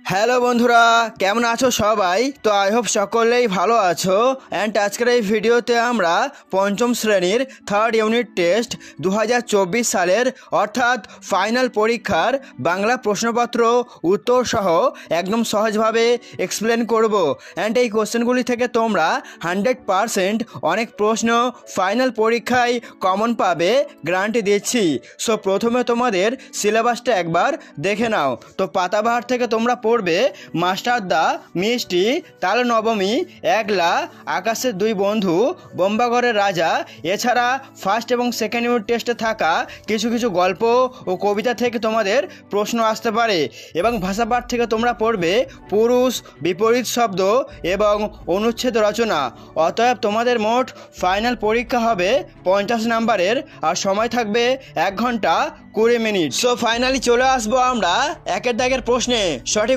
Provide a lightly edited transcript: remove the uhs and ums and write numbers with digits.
Hello বন্ধুরা, কেমন আছো সবাই? তো আই হোপ সকলেই ভালো আছো। অ্যান্ড আজকের এই ভিডিওতে আমরা পঞ্চম শ্রেণীর থার্ড ইউনিট টেস্ট 2024 সালের অর্থাৎ ফাইনাল পরীক্ষার বাংলা প্রশ্নপত্র উত্তর সহ একদম সহজভাবে এক্সপ্লেন করব। অ্যান্ড এই কোশ্চেনগুলি থেকে তোমরা 100% অনেক প্রশ্ন ফাইনাল পরীক্ষায় কমন পাবে, গ্যারান্টি দিচ্ছি। সো প্রথমে তোমাদের সিলেবাসটা একবার দেখে নাও। তো পাতাবাহার থেকে তোমরা পড়বে মাস্টারদা, মিষ্টি, তাল নবমী, একলা, আকাশের দুই বন্ধু, বোম্বাগড়ের রাজা। এছাড়া ফার্স্ট এবং সেকেন্ড ইউনিট টেস্টে থাকা কিছু কিছু গল্প ও কবিতা থেকে তোমাদের প্রশ্ন আসতে পারে। এবং ভাষাপাঠ থেকে তোমরা পড়বে পুরুষ, বিপরীত শব্দ এবং অনুচ্ছেদ রচনা। অতএব তোমাদের মোট ফাইনাল পরীক্ষা হবে 50 নাম্বারের, আর সময় থাকবে 1 ঘন্টা 20 মিনিট। সো ফাইনালি চলে আসবো আমরা একের দাগের প্রশ্নে। সঠিক